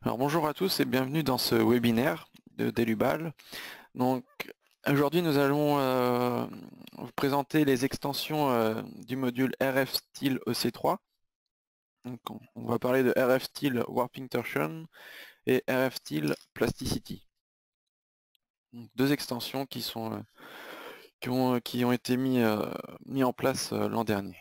Alors bonjour à tous et bienvenue dans ce webinaire de Delubal. Donc aujourd'hui nous allons vous présenter les extensions du module RF-Style EC3. Donc on va parler de RF-Style Warping Torsion et RF-Style Plasticity. Donc, deux extensions qui ont été mis en place l'an dernier.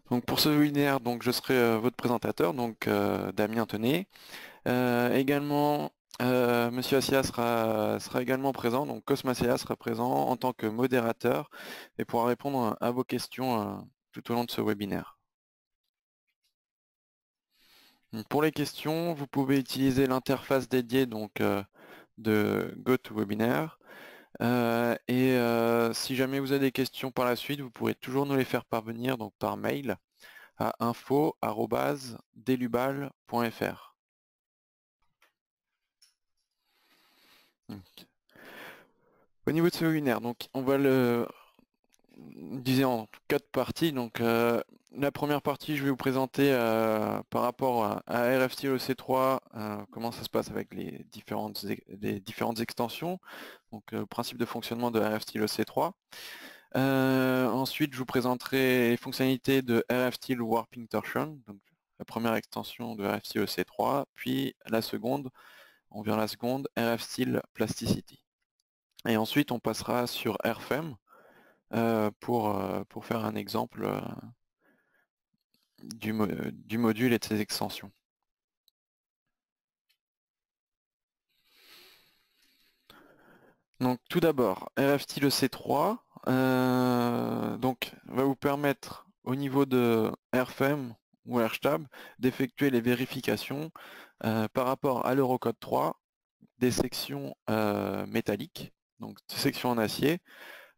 Donc pour ce webinaire, donc je serai votre présentateur, donc Damien Tenet. Également, Monsieur Assia sera également présent, donc Cosma Assia sera présent en tant que modérateur et pourra répondre à vos questions tout au long de ce webinaire. Donc, pour les questions, vous pouvez utiliser l'interface dédiée donc, de GoToWebinar. Si jamais vous avez des questions par la suite, vous pourrez toujours nous les faire parvenir donc, par mail à info@delubal.fr. Au niveau de ce webinaire, donc on va le diviser en 4 parties. Donc la première partie, je vais vous présenter par rapport à RF Style EC3 comment ça se passe avec les différentes extensions, donc le principe de fonctionnement de RF Style EC3. Ensuite, je vous présenterai les fonctionnalités de RF Style Warping Torsion, donc la première extension de RF Style EC3, puis la seconde, on verra la seconde, RF Style Plasticity. Et ensuite, on passera sur RFEM pour faire un exemple du module et de ses extensions. Donc tout d'abord, RF style EC3 donc, va vous permettre au niveau de RFEM ou RSTAB d'effectuer les vérifications par rapport à l'Eurocode 3 des sections métalliques, donc des sections en acier,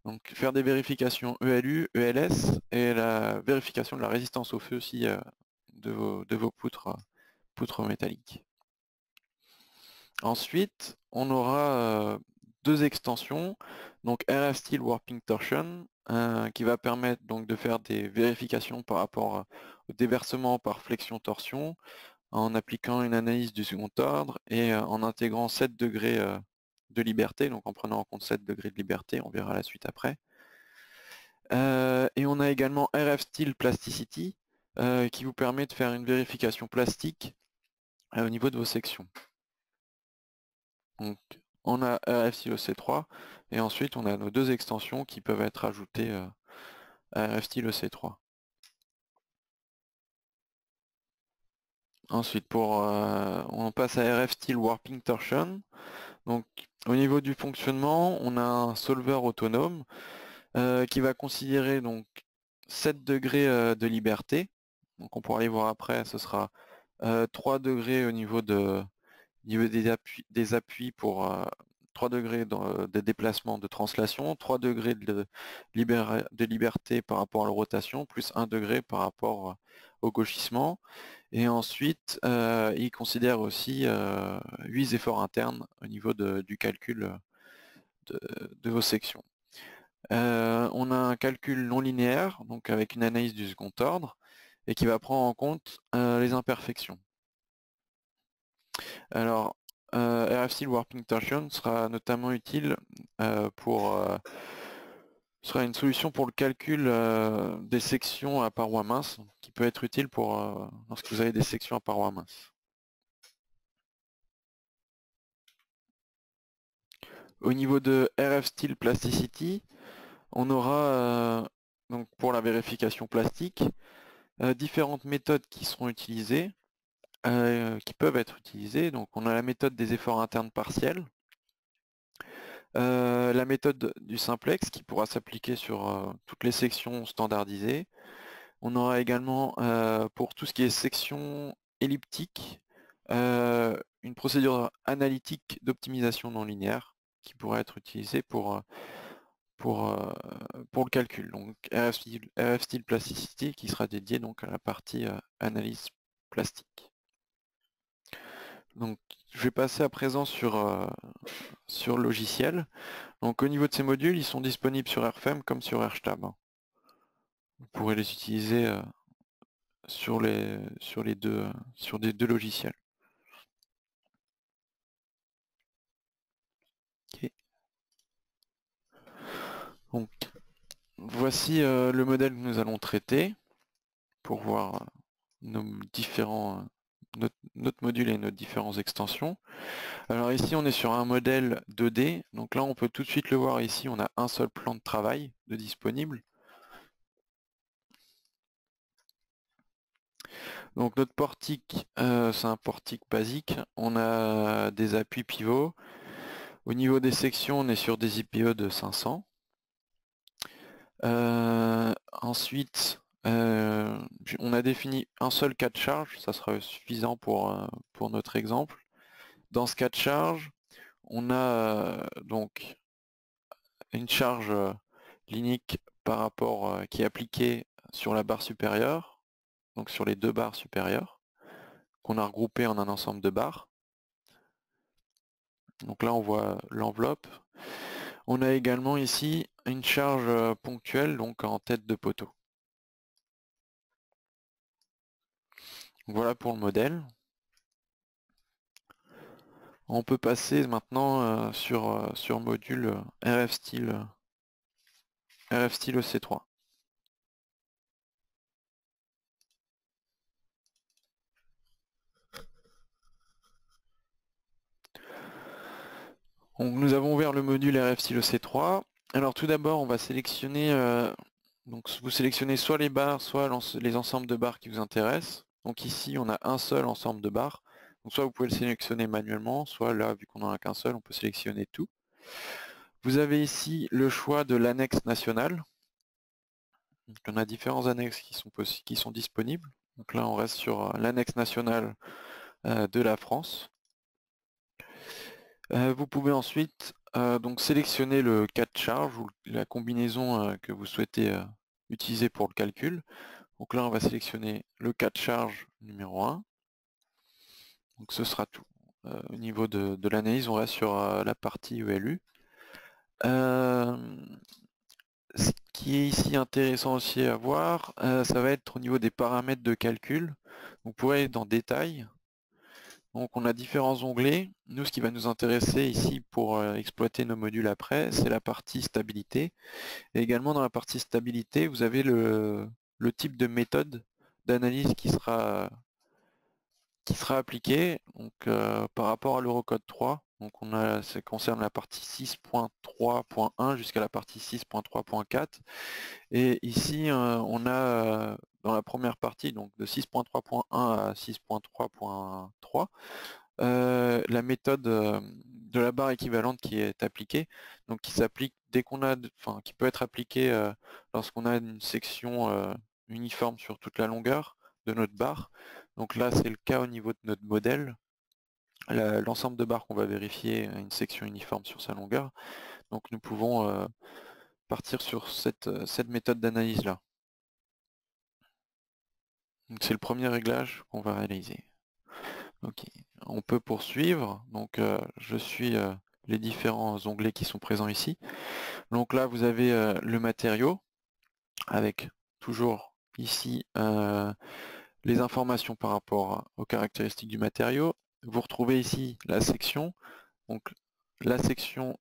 donc faire des vérifications ELU, ELS et la vérification de la résistance au feu aussi de vos poutres métalliques. Ensuite, on aura deux extensions, donc RF Style Warping Torsion, qui va permettre donc de faire des vérifications par rapport au déversement par flexion-torsion, en appliquant une analyse du second ordre et en intégrant 7 degrés de liberté, donc en prenant en compte 7 degrés de liberté, on verra la suite après. Et on a également RF Style Plasticity, qui vous permet de faire une vérification plastique au niveau de vos sections. Donc, on a RF Style EC3 et ensuite on a nos deux extensions qui peuvent être ajoutées à RF Style EC3. Ensuite, on passe à RF Style Warping Torsion. Donc, au niveau du fonctionnement, on a un solver autonome qui va considérer donc 7 degrés de liberté. Donc, on pourra aller voir après, ce sera 3 degrés au niveau des appuis pour 3 degrés de déplacement de translation, 3 degrés de liberté par rapport à la rotation, plus 1 degré par rapport au gauchissement. Et ensuite, il considère aussi 8 efforts internes au niveau du calcul de vos sections. On a un calcul non linéaire, donc avec une analyse du second ordre, et qui va prendre en compte les imperfections. Alors, RF Style Warping Torsion sera notamment utile sera une solution pour le calcul des sections à parois minces, qui peut être utile lorsque vous avez des sections à parois minces. Au niveau de RF Style Plasticity, on aura donc pour la vérification plastique différentes méthodes qui seront utilisées, qui peuvent être utilisées. Donc on a la méthode des efforts internes partiels, la méthode du simplex qui pourra s'appliquer sur toutes les sections standardisées. On aura également pour tout ce qui est section elliptique une procédure analytique d'optimisation non linéaire qui pourrait être utilisée pour le calcul. Donc RF Style Plasticity qui sera dédié donc à la partie analyse plastique. Donc je vais passer à présent sur le logiciel. Donc au niveau de ces modules, ils sont disponibles sur RFEM comme sur RSTAB. Vous pourrez les utiliser sur les deux logiciels. Ok. Donc voici le modèle que nous allons traiter pour voir nos différents notre module et nos différentes extensions. Alors ici on est sur un modèle 2D, donc là on peut tout de suite le voir ici, on a un seul plan de travail de disponible. Donc notre portique, c'est un portique basique, on a des appuis pivots. Au niveau des sections, on est sur des IPE de 500. Ensuite, on a défini un seul cas de charge, ça sera suffisant pour notre exemple. Dans ce cas de charge, on a donc une charge linéaire par rapport qui est appliquée sur la barre supérieure, donc sur les deux barres supérieures, qu'on a regroupées en un ensemble de barres. Donc là on voit l'enveloppe. On a également ici une charge ponctuelle, donc en tête de poteau. Voilà pour le modèle. On peut passer maintenant sur module RF Style EC3. Donc, nous avons ouvert le module RF Style EC3. Alors tout d'abord, on va sélectionner, donc vous sélectionnez soit les barres, soit les ensembles de barres qui vous intéressent. Donc ici, on a un seul ensemble de barres. Donc soit vous pouvez le sélectionner manuellement, soit là, vu qu'on n'en a qu'un seul, on peut sélectionner tout. Vous avez ici le choix de l'annexe nationale. Donc, on a différents annexes qui sont disponibles. Donc là, on reste sur l'annexe nationale de la France. Vous pouvez ensuite donc sélectionner le cas de charge ou la combinaison que vous souhaitez utiliser pour le calcul. Donc là, on va sélectionner le cas de charge numéro 1. Donc ce sera tout. Au niveau de l'analyse, on reste sur la partie ELU. Ce qui est ici intéressant aussi à voir, ça va être au niveau des paramètres de calcul. Vous pourrez aller dans Détail. Donc on a différents onglets. Nous, ce qui va nous intéresser ici pour exploiter nos modules après, c'est la partie stabilité. Et également dans la partie stabilité, vous avez le type de méthode d'analyse qui sera appliqué donc, par rapport à l'Eurocode 3. Donc ça concerne la partie 6.3.1 jusqu'à la partie 6.3.4. Et ici, on a dans la première partie, donc de 6.3.1 à 6.3.3, la méthode de la barre équivalente qui est appliquée, donc qui s'applique dès qu'on a, enfin, qui peut être appliquée lorsqu'on a une section uniforme sur toute la longueur de notre barre. Donc là, c'est le cas au niveau de notre modèle. L'ensemble de barres qu'on va vérifier a une section uniforme sur sa longueur. Donc nous pouvons partir sur cette méthode d'analyse là. C'est le premier réglage qu'on va réaliser. Ok, on peut poursuivre. Donc je suis les différents onglets qui sont présents ici. Donc là vous avez le matériau avec toujours ici les informations par rapport aux caractéristiques du matériau. Vous retrouvez ici la section, donc la section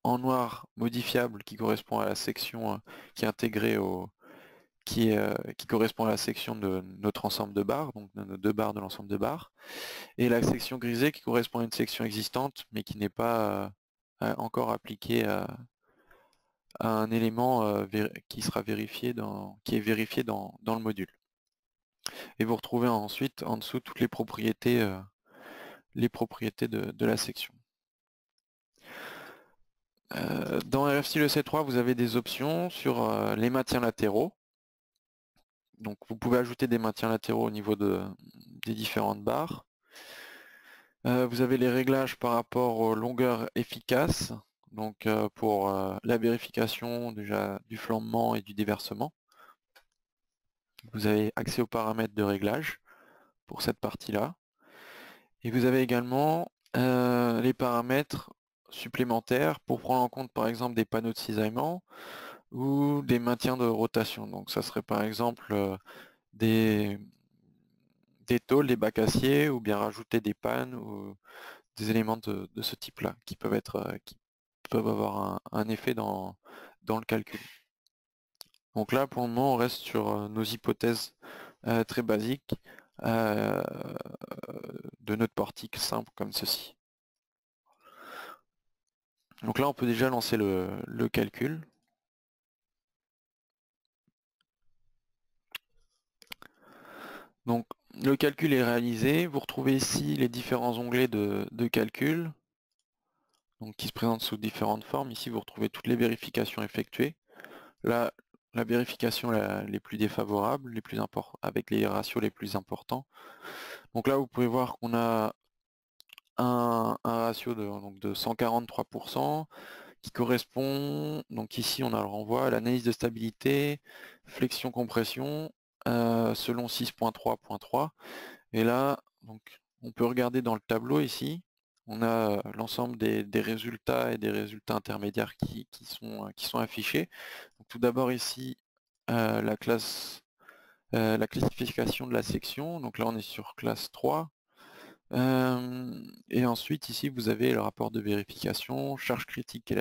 en noir modifiable qui correspond à la section qui est intégrée qui correspond à la section de notre ensemble de barres, donc de nos deux barres de l'ensemble de barres, et la section grisée qui correspond à une section existante mais qui n'est pas encore appliquée à un élément qui sera vérifié qui est vérifié dans le module. Et vous retrouvez ensuite en dessous toutes les propriétés de la section. Dans RFStyle EC3, vous avez des options sur les maintiens latéraux. Donc vous pouvez ajouter des maintiens latéraux au niveau des différentes barres. Vous avez les réglages par rapport aux longueurs efficaces, donc pour la vérification déjà du flambement et du déversement. Vous avez accès aux paramètres de réglage pour cette partie-là. Et vous avez également les paramètres supplémentaires pour prendre en compte par exemple des panneaux de cisaillement ou des maintiens de rotation. Donc ça serait par exemple des des tôles, des bacs acier, ou bien rajouter des pannes ou des éléments de ce type-là qui peuvent être qui peuvent avoir un effet dans le calcul. Donc là, pour le moment, on reste sur nos hypothèses très basiques euh, de notre portique simple comme ceci. Donc là, on peut déjà lancer le calcul. Donc le calcul est réalisé. Vous retrouvez ici les différents onglets de calcul, donc qui se présentent sous différentes formes. Ici, vous retrouvez toutes les vérifications effectuées. Là, la vérification les plus défavorables, les plus avec les ratios les plus importants. Donc là, vous pouvez voir qu'on a un ratio de 143% qui correspond, donc ici on a le renvoi à l'analyse de stabilité, flexion-compression, selon 6.3.3. Et là, donc, on peut regarder dans le tableau ici, on a l'ensemble des résultats et des résultats intermédiaires qui sont affichés. Donc, tout d'abord ici, la classification de la section. Donc là, on est sur classe 3. Et ensuite, ici, vous avez le rapport de vérification, charge critique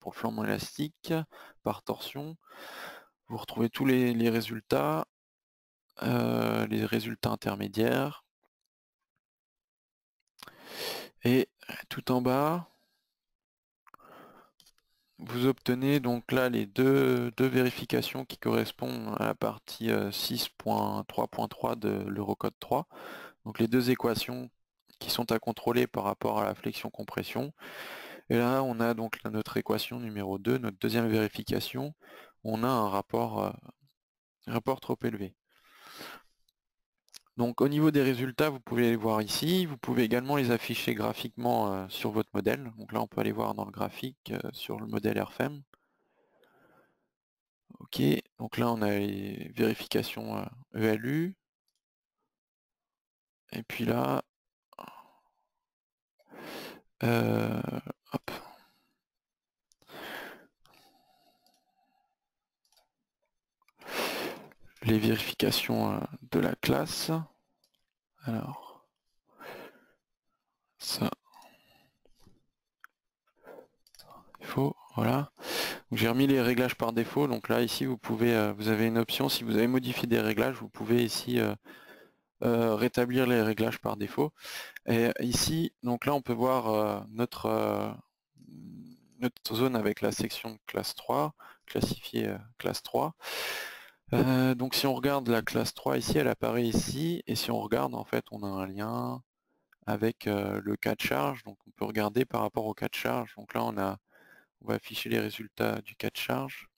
pour flambement élastique, par torsion. Vous retrouvez tous les résultats intermédiaires. Et tout en bas, vous obtenez donc là les deux vérifications qui correspondent à la partie 6.3.3 de l'Eurocode 3. Donc les deux équations qui sont à contrôler par rapport à la flexion-compression. Et là, on a donc notre équation numéro 2, notre deuxième vérification. On a un rapport trop élevé. Donc au niveau des résultats, vous pouvez les voir ici. Vous pouvez également les afficher graphiquement sur votre modèle. Donc là, on peut aller voir dans le graphique sur le modèle RFEM. Ok, donc là, on a les vérifications ELU. Et puis là, hop. Les vérifications de la classe. Alors, ça, il faut, voilà. J'ai remis les réglages par défaut, donc là ici vous pouvez, vous avez une option, si vous avez modifié des réglages, vous pouvez ici rétablir les réglages par défaut. Et ici, donc là on peut voir notre zone avec la section classe 3, classifiée classe 3. Donc si on regarde la classe 3 ici, elle apparaît ici, et si on regarde, en fait, on a un lien avec le cas de charge, donc on peut regarder par rapport au cas de charge. Donc là on va afficher les résultats du cas de charge.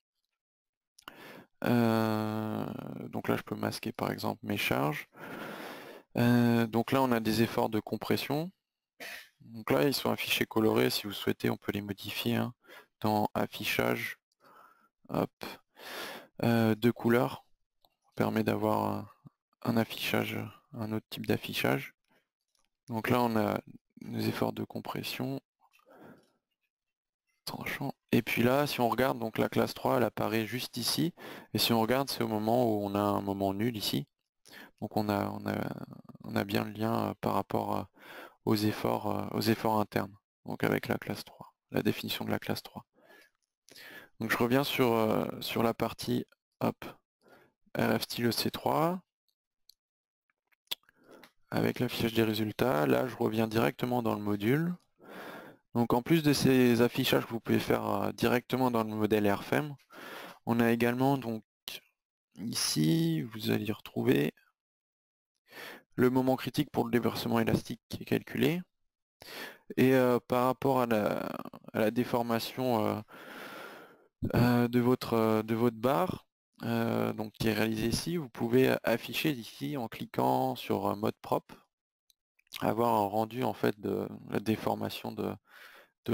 Donc là je peux masquer par exemple mes charges. Donc là on a des efforts de compression. Donc là ils sont affichés colorés, si vous souhaitez on peut les modifier hein, dans affichage, hop, de couleurs, permet d'avoir un affichage, un autre type d'affichage. Donc là on a les efforts de compression. Et puis là, si on regarde, donc la classe 3, elle apparaît juste ici. Et si on regarde, c'est au moment où on a un moment nul ici. Donc on a bien le lien par rapport aux efforts internes. Donc avec la classe 3, la définition de la classe 3. Donc je reviens sur la partie hop, RF style EC3. Avec l'affichage des résultats, là je reviens directement dans le module. Donc en plus de ces affichages que vous pouvez faire directement dans le modèle RFEM, on a également donc ici, vous allez retrouver le moment critique pour le déversement élastique qui est calculé. Et par rapport à la déformation de votre barre, donc qui est réalisée ici, vous pouvez afficher ici en cliquant sur mode propre, avoir un rendu en fait de la déformation de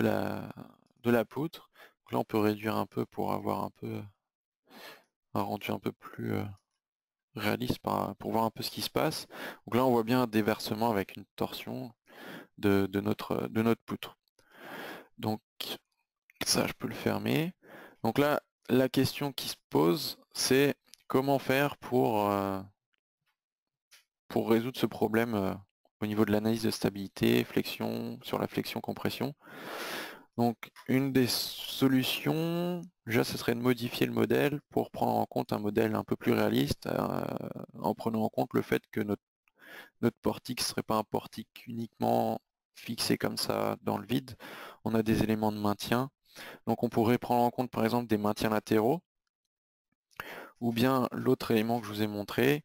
la poutre. Donc là on peut réduire un peu pour avoir un peu un rendu un peu plus réaliste pour voir un peu ce qui se passe. Donc là on voit bien un déversement avec une torsion de notre poutre. Donc ça je peux le fermer. Donc là la question qui se pose c'est comment faire pour résoudre ce problème au niveau de l'analyse de stabilité, flexion, sur la flexion-compression. Donc une des solutions, déjà ce serait de modifier le modèle pour prendre en compte un modèle un peu plus réaliste, en prenant en compte le fait que notre portique ne serait pas un portique uniquement fixé comme ça dans le vide. On a des éléments de maintien. Donc on pourrait prendre en compte par exemple des maintiens latéraux, ou bien l'autre élément que je vous ai montré,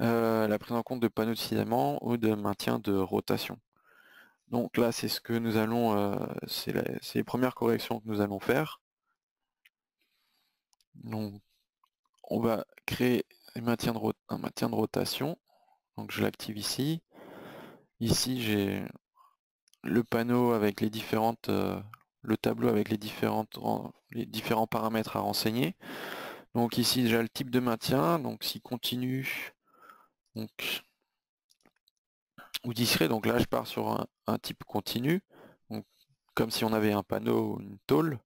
la prise en compte de panneaux de cisaillement ou de maintien de rotation. Donc là c'est ce que nous allons, c'est les premières corrections que nous allons faire. Donc on va créer un maintien de rotation. Donc je l'active ici. Ici j'ai le panneau avec les différentes, le tableau avec les différents paramètres à renseigner. Donc ici déjà le type de maintien, donc si continu donc, ou discret, donc là je pars sur un type continu, donc, comme si on avait un panneau ou une tôle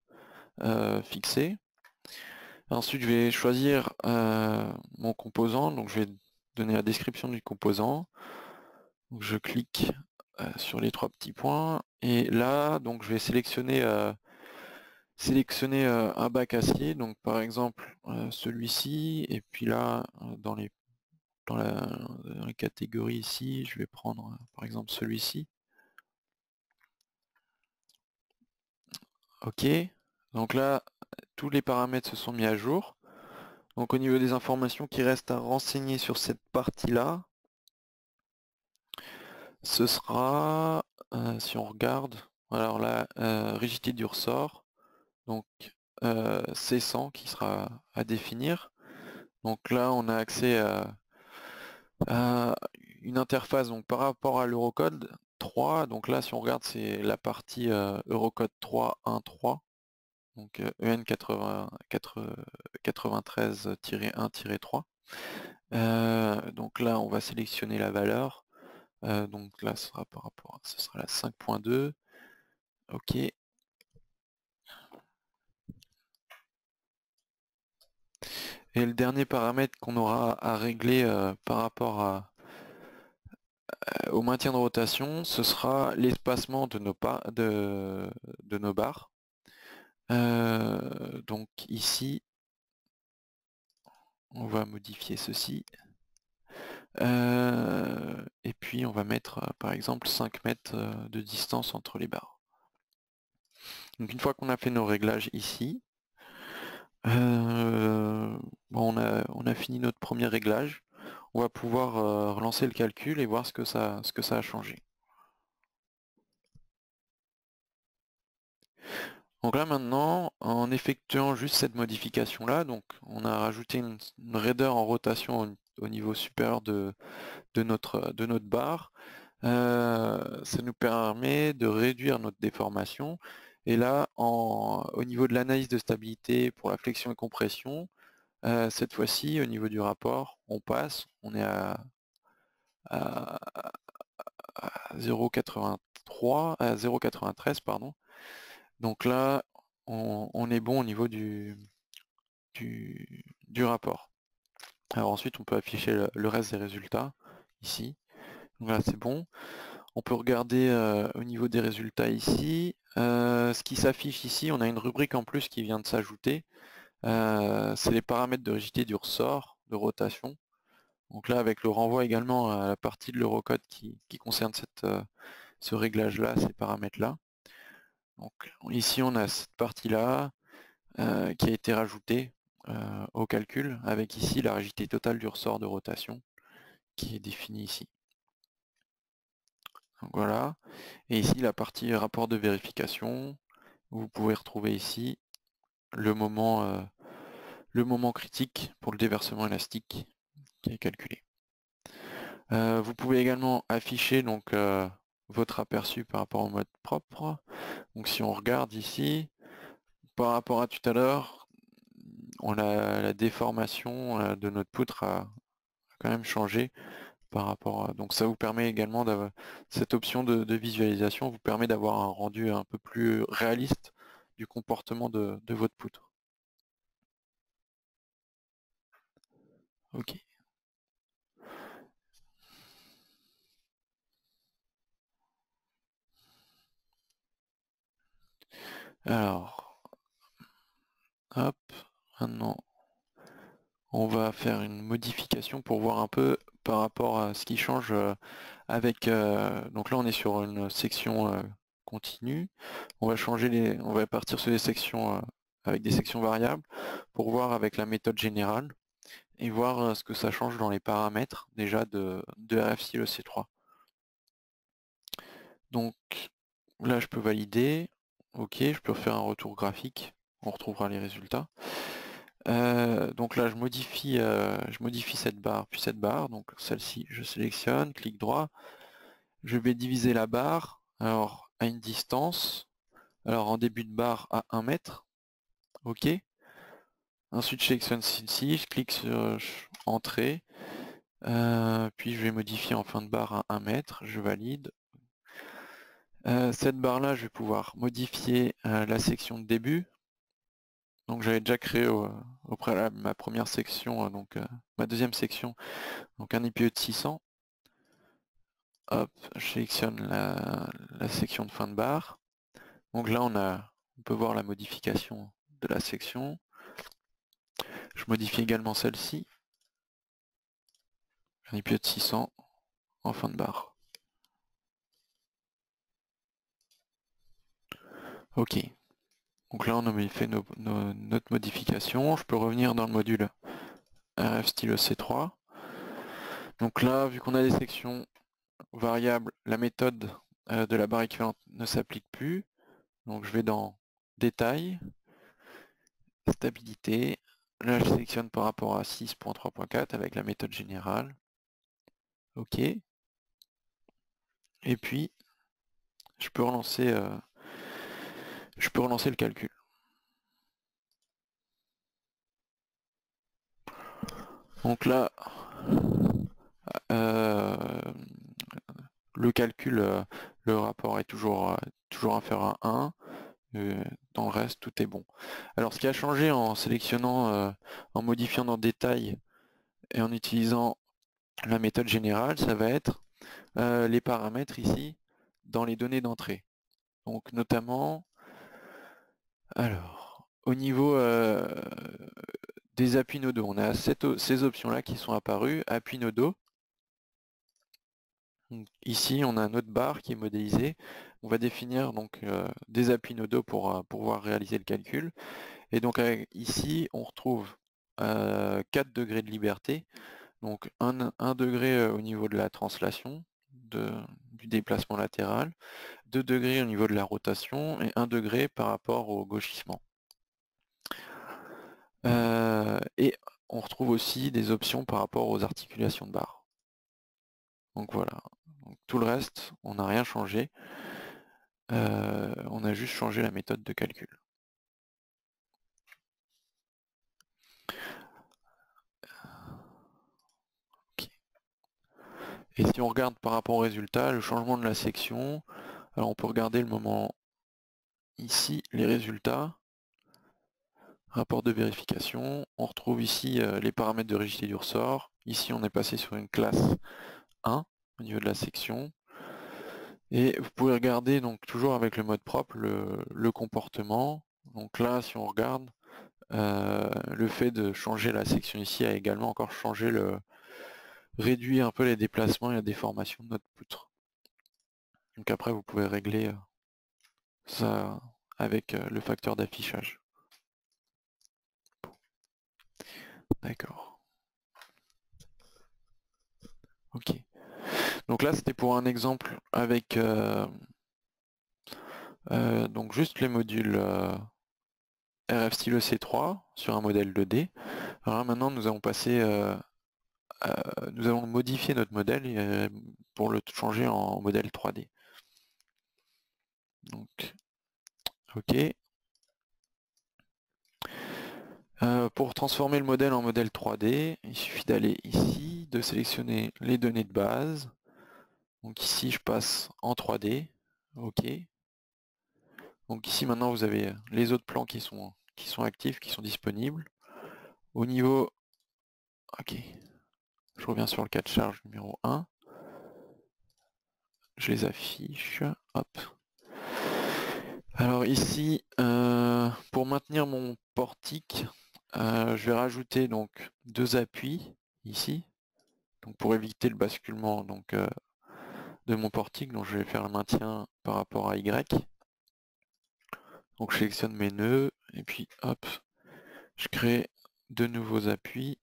fixée. Ensuite je vais choisir mon composant, donc je vais donner la description du composant. Donc, je clique sur les trois petits points et là donc je vais sélectionner un bac acier, donc par exemple celui-ci, et puis là dans les catégories ici, je vais prendre par exemple celui-ci. Ok, donc là tous les paramètres se sont mis à jour. Donc au niveau des informations qui restent à renseigner sur cette partie-là, ce sera, si on regarde, alors là, rigidité du ressort, donc C100 qui sera à définir. Donc là on a accès à une interface donc, par rapport à l'Eurocode 3, donc là si on regarde c'est la partie Eurocode 3.1.3, donc EN 93-1-3. Donc là on va sélectionner la valeur, donc là ce sera par rapport à, ce sera la 5.2, ok. Et le dernier paramètre qu'on aura à régler par rapport au maintien de rotation, ce sera l'espacement de nos barres. Donc ici, on va modifier ceci. Et puis on va mettre par exemple 5 mètres de distance entre les barres. Donc une fois qu'on a fait nos réglages ici, bon, on a fini notre premier réglage. On va pouvoir relancer le calcul et voir ce que ça a changé. Donc là maintenant, en effectuant juste cette modification là, donc on a rajouté une raideur en rotation au niveau supérieur de notre barre. Ça nous permet de réduire notre déformation. Et là, au niveau de l'analyse de stabilité pour la flexion et compression, cette fois-ci, au niveau du rapport, on est à 0,83, à 0,93, pardon. Donc là, on est bon au niveau du rapport. Alors ensuite, on peut afficher le reste des résultats ici. Donc là, c'est bon. On peut regarder au niveau des résultats ici. Ce qui s'affiche ici, on a une rubrique en plus qui vient de s'ajouter. C'est les paramètres de rigidité du ressort, de rotation. Donc là, avec le renvoi également à la partie de l'Eurocode qui concerne ce réglage-là, ces paramètres-là. Donc ici, on a cette partie-là qui a été rajoutée au calcul, avec ici la rigidité totale du ressort de rotation qui est définie ici. Donc voilà. Et ici, la partie rapport de vérification. Vous pouvez retrouver ici le moment critique pour le déversement élastique qui est calculé. Vous pouvez également afficher donc votre aperçu par rapport au mode propre. Donc si on regarde ici, par rapport à tout à l'heure, la déformation de notre poutre a quand même changé par rapport à... Donc ça vous permet également d'avoir cette option de visualisation, vous permet d'avoir un rendu un peu plus réaliste du comportement de votre poutre. Ok. Alors, hop, maintenant on va faire une modification pour voir un peu par rapport à ce qui change avec... donc là on est sur une section continue. On va on va partir sur des sections avec des sections variables pour voir avec la méthode générale et voir ce que ça change dans les paramètres déjà de RFC le C3. Donc là je peux valider, ok, je peux faire un retour graphique, on retrouvera les résultats. Donc là je modifie cette barre puis cette barre, donc celle-ci je sélectionne, clic droit, je vais diviser la barre, alors à une distance, alors en début de barre à 1 mètre, ok. Ensuite je sélectionne celle-ci, je clique sur entrée, puis je vais modifier en fin de barre à 1 mètre, je valide. Cette barre là je vais pouvoir modifier la section de début. Donc j'avais déjà créé au préalable ma première section, ma deuxième section, donc un IPE de 600. Hop, je sélectionne la section de fin de barre. Donc là on peut voir la modification de la section. Je modifie également celle-ci. Un IPE de 600 en fin de barre. Ok. Donc là on a fait notre modification. Je peux revenir dans le module RF stylo C3. Donc là, vu qu'on a des sections variables, la méthode de la barre équivalente ne s'applique plus. Donc je vais dans Détail, Stabilité. Là je sélectionne par rapport à 6.3.4 avec la méthode générale. Ok. Et puis je peux relancer le calcul. Donc là, le calcul, le rapport est toujours inférieur à 1. Dans le reste, tout est bon. Alors ce qui a changé en sélectionnant, en modifiant dans Détail et en utilisant la méthode générale, ça va être les paramètres ici dans les données d'entrée. Donc notamment, alors, au niveau des appuis nodaux, on a ces options-là qui sont apparues, appuis nodaux. Donc, ici, on a notre barre qui est modélisée. On va définir donc des appuis nodaux pour pouvoir réaliser le calcul. Et donc ici, on retrouve 4 degrés de liberté. Donc 1 degré au niveau de la translation, du déplacement latéral, 2 degrés au niveau de la rotation et 1 degré par rapport au gauchissement. Et on retrouve aussi des options par rapport aux articulations de barre. Donc voilà. Donc, tout le reste, on n'a rien changé. On a juste changé la méthode de calcul. Okay. Et si on regarde par rapport au résultat, le changement de la section, alors on peut regarder le moment ici, les résultats. Rapport de vérification, on retrouve ici les paramètres de rigidité du ressort. Ici on est passé sur une classe 1 au niveau de la section. Et vous pouvez regarder donc toujours avec le mode propre le comportement. Donc là si on regarde, le fait de changer la section ici a également encore changé réduit un peu les déplacements et la déformation de notre poutre. Donc après vous pouvez régler ça avec le facteur d'affichage. D'accord. Ok. Donc là c'était pour un exemple avec donc juste les modules RF stylo C3 sur un modèle 2D. Alors là maintenant nous allons passer nous allons modifier notre modèle pour le changer en modèle 3D. Donc ok. Pour transformer le modèle en modèle 3D, il suffit d'aller ici, de sélectionner les données de base. Donc ici je passe en 3D. Ok. Donc ici maintenant vous avez les autres plans qui sont actifs, qui sont disponibles. Au niveau... Ok. Je reviens sur le cas de charge numéro 1. Je les affiche. Hop. Alors ici, pour maintenir mon portique, je vais rajouter donc 2 appuis ici, donc pour éviter le basculement donc, de mon portique. Donc je vais faire le maintien par rapport à Y. Donc je sélectionne mes nœuds et puis hop, je crée de nouveaux appuis.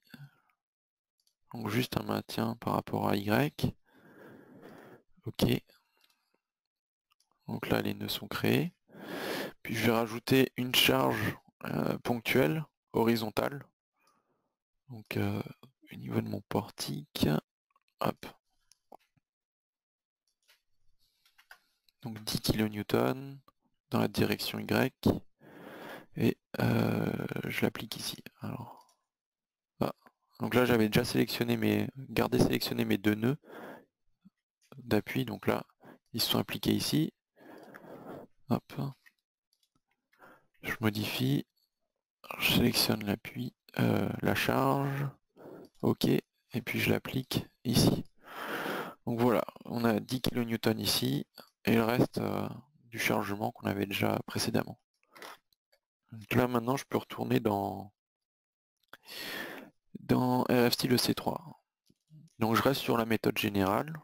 Donc juste un maintien par rapport à Y. Ok. Donc là les nœuds sont créés. Puis je vais rajouter une charge ponctuelle, horizontale. Donc au niveau de mon portique, hop. Donc 10 kN dans la direction Y. Et je l'applique ici. Alors, ah. Donc là j'avais déjà gardé sélectionné mes 2 nœuds d'appui. Donc là, ils se sont appliqués ici. Hop. Je modifie. Je sélectionne l'appui, la charge. OK. Et puis je l'applique ici. Donc voilà, on a 10 kN ici, et le reste du chargement qu'on avait déjà précédemment. Donc là maintenant je peux retourner dans RFStyle EC3. Donc je reste sur la méthode générale.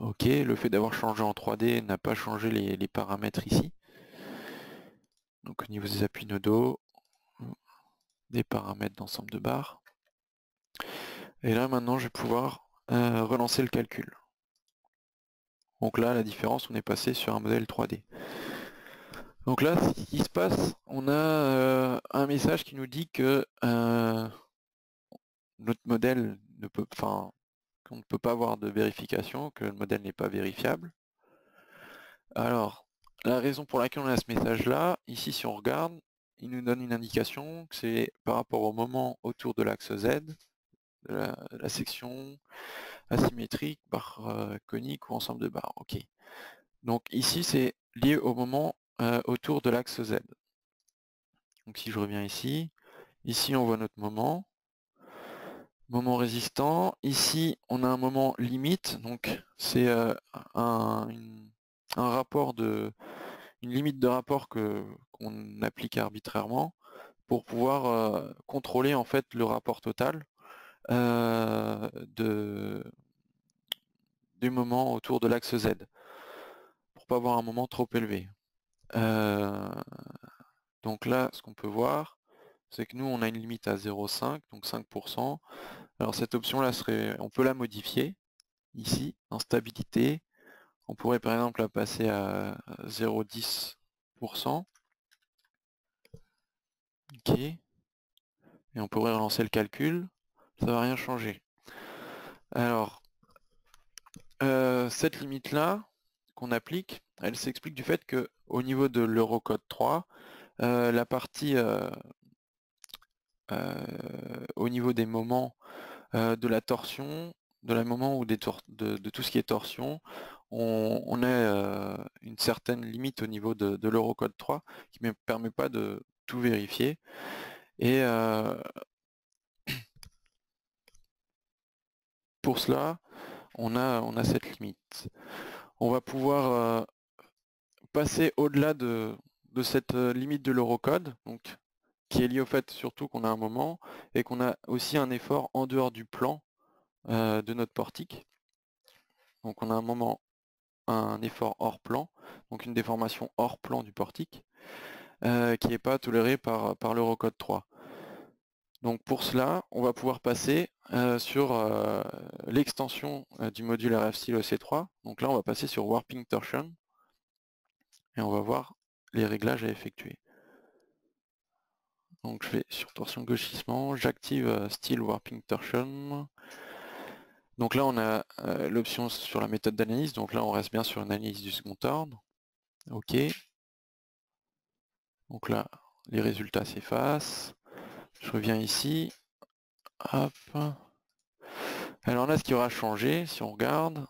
Ok, le fait d'avoir changé en 3D n'a pas changé les paramètres ici. Donc au niveau des appuis nodaux, des paramètres d'ensemble de barres. Et là maintenant je vais pouvoir relancer le calcul. Donc là la différence, on est passé sur un modèle 3D. Donc là, ce qui se passe, on a un message qui nous dit que notre modèle ne peut, enfin, qu'on ne peut pas avoir de vérification, que le modèle n'est pas vérifiable. Alors, la raison pour laquelle on a ce message-là, ici si on regarde, il nous donne une indication que c'est par rapport au moment autour de l'axe Z, de la section asymétrique, barre conique ou ensemble de barres. Ok. Donc ici c'est lié au moment autour de l'axe Z. Donc si je reviens ici on voit notre moment résistant. Ici on a un moment limite, donc c'est une limite de rapport qu'on applique arbitrairement pour pouvoir contrôler en fait le rapport total du moment autour de l'axe Z, pour pas avoir un moment trop élevé. Donc là, ce qu'on peut voir, c'est que nous, on a une limite à 0,5, donc 5%. Alors cette option-là, on peut la modifier, ici, en stabilité. On pourrait par exemple la passer à 0,10%. Ok. Et on pourrait relancer le calcul, ça va rien changer. Alors, cette limite-là, qu'on applique, elle s'explique du fait que au niveau de l'Eurocode 3, la partie au niveau des moments de la torsion, de la moment où de tout ce qui est torsion, on a une certaine limite au niveau de l'Eurocode 3 qui ne permet pas de tout vérifier. Et pour cela, on a cette limite. On va pouvoir passer au-delà de cette limite de l'Eurocode, donc qui est liée au fait surtout qu'on a un moment et qu'on a aussi un effort en dehors du plan de notre portique. Donc on a un effort hors plan, donc une déformation hors plan du portique, qui n'est pas tolérée par l'Eurocode 3. Donc pour cela, on va pouvoir passer sur l'extension du module RFStyle EC3. Donc là, on va passer sur Warping Torsion et on va voir les réglages à effectuer. Donc je vais sur torsion gauchissement, j'active Style Warping Torsion. Donc là on a l'option sur la méthode d'analyse, donc là on reste bien sur une analyse du second ordre. Ok. Donc là les résultats s'effacent. Je reviens ici. Hop. Alors là ce qui aura changé, si on regarde,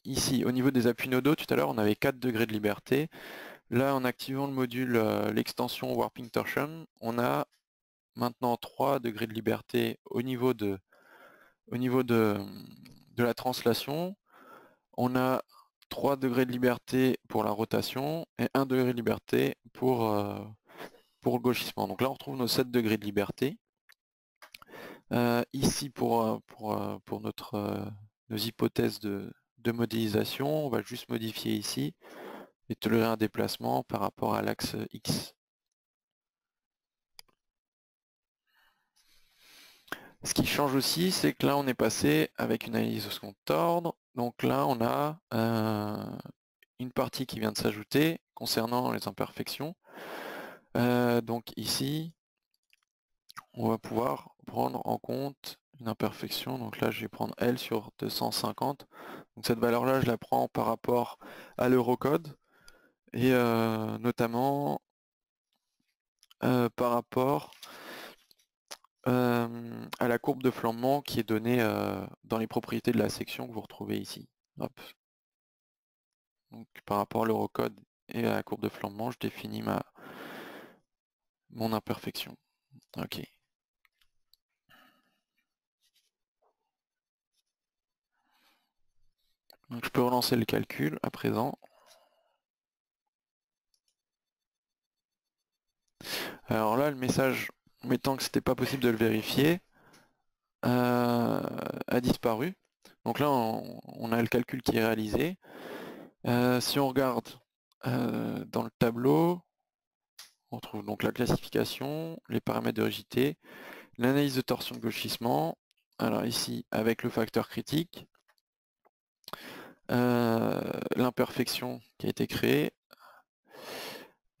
ici au niveau des appuis nodaux, tout à l'heure on avait 4 degrés de liberté. Là en activant le module, l'extension Warping Torsion, on a maintenant 3 degrés de liberté au niveau de la translation. On a 3 degrés de liberté pour la rotation et 1 degré de liberté pour le gauchissement. Donc là on retrouve nos 7 degrés de liberté. Ici pour nos hypothèses de modélisation, on va juste modifier ici et tolérer un déplacement par rapport à l'axe X. Ce qui change aussi, c'est que là on est passé avec une analyse au second ordre. Donc là on a une partie qui vient de s'ajouter concernant les imperfections. Donc ici, on va pouvoir prendre en compte une imperfection. Donc là je vais prendre L sur 250. Donc cette valeur-là, je la prends par rapport à l'Eurocode et notamment par rapport à la courbe de flambement qui est donnée dans les propriétés de la section que vous retrouvez ici. Hop. Donc par rapport à l'Eurocode et à la courbe de flambement, je définis mon imperfection. Ok. Donc je peux relancer le calcul à présent. Alors là, le message mettant que c'était pas possible de le vérifier a disparu. Donc là, on a le calcul qui est réalisé. Si on regarde dans le tableau, on trouve donc la classification, les paramètres de rigidité, l'analyse de torsion de gauchissement, alors ici avec le facteur critique, l'imperfection qui a été créée.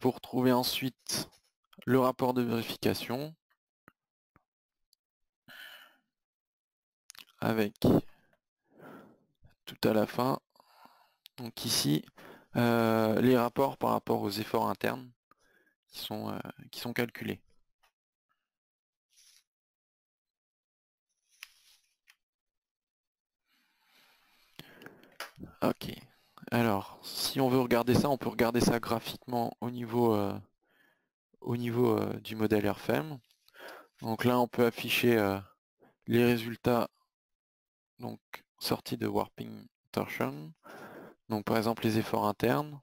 Vous retrouvez ensuite le rapport de vérification avec tout à la fin. Donc ici, les rapports par rapport aux efforts internes qui sont calculés. Ok. Alors, si on veut regarder ça, on peut regarder ça graphiquement au niveau du modèle RFEM. Donc là, on peut afficher les résultats donc sortis de Warping Torsion. Donc par exemple les efforts internes,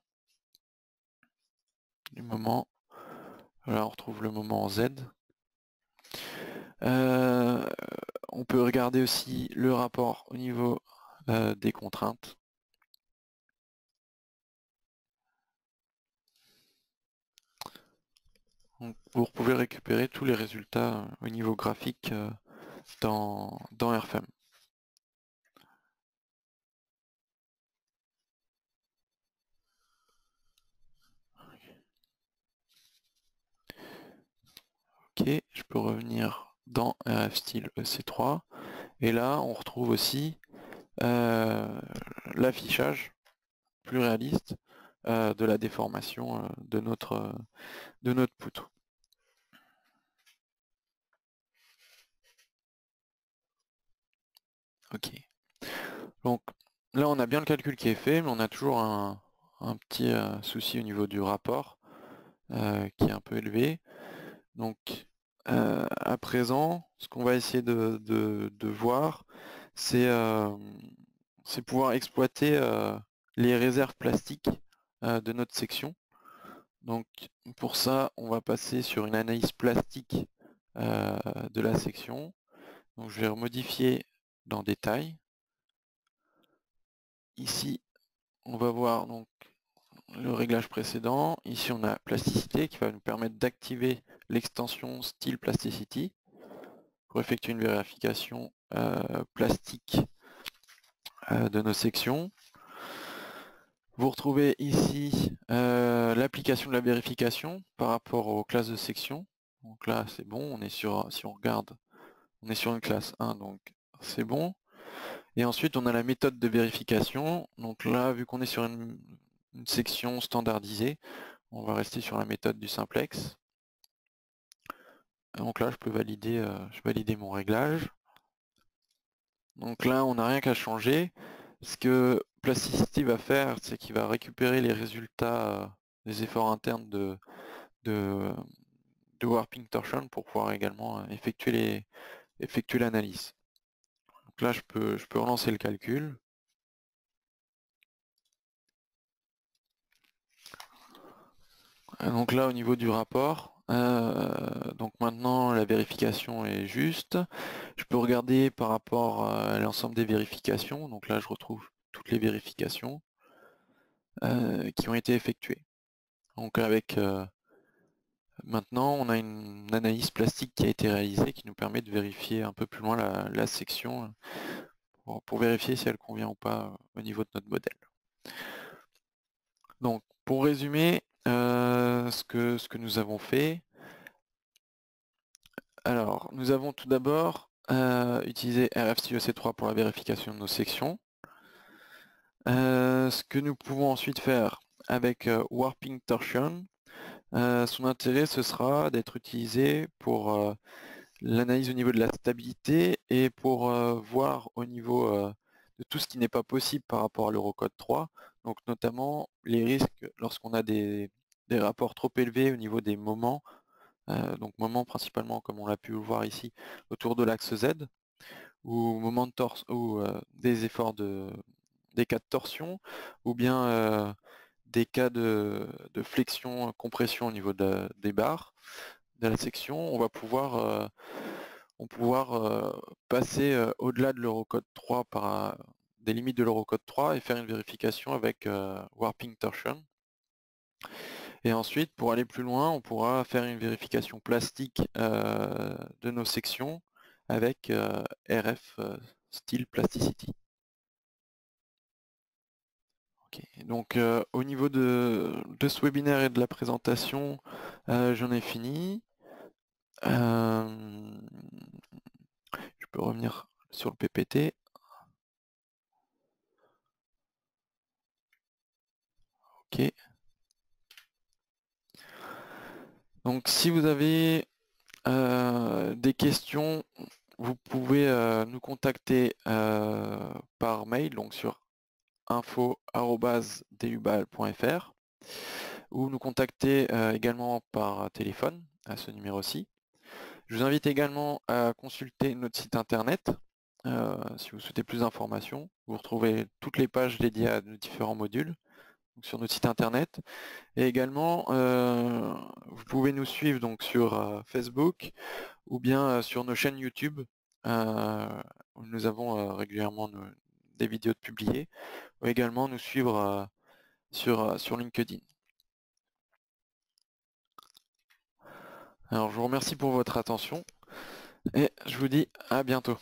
du moment. Là, on retrouve le moment Z. On peut regarder aussi le rapport au niveau des contraintes. Donc, vous pouvez récupérer tous les résultats au niveau graphique dans RFEM. Ok, je peux revenir dans RF style EC3 et là on retrouve aussi l'affichage plus réaliste de la déformation de notre poutre. Ok. Donc là on a bien le calcul qui est fait, mais on a toujours un petit souci au niveau du rapport qui est un peu élevé. Donc à présent, ce qu'on va essayer de voir, c'est pouvoir exploiter les réserves plastiques de notre section. Donc pour ça, on va passer sur une analyse plastique de la section. Donc je vais remodifier dans détail. Ici, on va voir donc le réglage précédent. Ici, on a plasticité qui va nous permettre d'activer l'extension style plasticity pour effectuer une vérification plastique de nos sections. Vous retrouvez ici l'application de la vérification par rapport aux classes de section. Donc là, c'est bon. On est sur, si on regarde, on est sur une classe 1, donc c'est bon. Et ensuite, on a la méthode de vérification. Donc là, vu qu'on est sur une section standardisée, on va rester sur la méthode du simplex. Donc là, je peux valider, mon réglage. Donc là, on n'a rien qu'à changer. Ce que Plasticity va faire, c'est qu'il va récupérer les résultats des efforts internes de Warping Torsion pour pouvoir également effectuer l'analyse. Donc là, je peux relancer le calcul. Donc là au niveau du rapport, donc maintenant la vérification est juste. Je peux regarder par rapport à l'ensemble des vérifications, donc là je retrouve toutes les vérifications qui ont été effectuées. Donc avec maintenant on a une analyse plastique qui a été réalisée qui nous permet de vérifier un peu plus loin la section pour vérifier si elle convient ou pas au niveau de notre modèle. Donc pour résumer ce que nous avons fait, alors nous avons tout d'abord utilisé RFCEC3 pour la vérification de nos sections. Ce que nous pouvons ensuite faire avec Warping Torsion, son intérêt ce sera d'être utilisé pour l'analyse au niveau de la stabilité et pour voir au niveau de tout ce qui n'est pas possible par rapport à l'Eurocode 3, donc notamment les risques lorsqu'on a des rapports trop élevés au niveau des moments, donc moments principalement comme on l'a pu le voir ici autour de l'axe Z, ou moments de torse ou des efforts des cas de torsion, ou bien des cas de flexion, compression au niveau des barres de la section. On va pouvoir passer au-delà de l'Eurocode 3 par des limites de l'Eurocode 3 et faire une vérification avec Warping Torsion. Et ensuite, pour aller plus loin, on pourra faire une vérification plastique de nos sections avec RF Steel Plasticity. Donc au niveau de ce webinaire et de la présentation, j'en ai fini. Je peux revenir sur le PPT. Ok. Donc si vous avez des questions, vous pouvez nous contacter par mail, donc sur info@dubal.fr, ou nous contacter également par téléphone à ce numéro-ci. Je vous invite également à consulter notre site internet si vous souhaitez plus d'informations. Vous retrouvez toutes les pages dédiées à nos différents modules donc sur notre site internet. Et également, vous pouvez nous suivre donc sur Facebook ou bien sur nos chaînes YouTube où nous avons régulièrement des vidéos de publiées, ou également nous suivre sur LinkedIn. Alors je vous remercie pour votre attention et je vous dis à bientôt.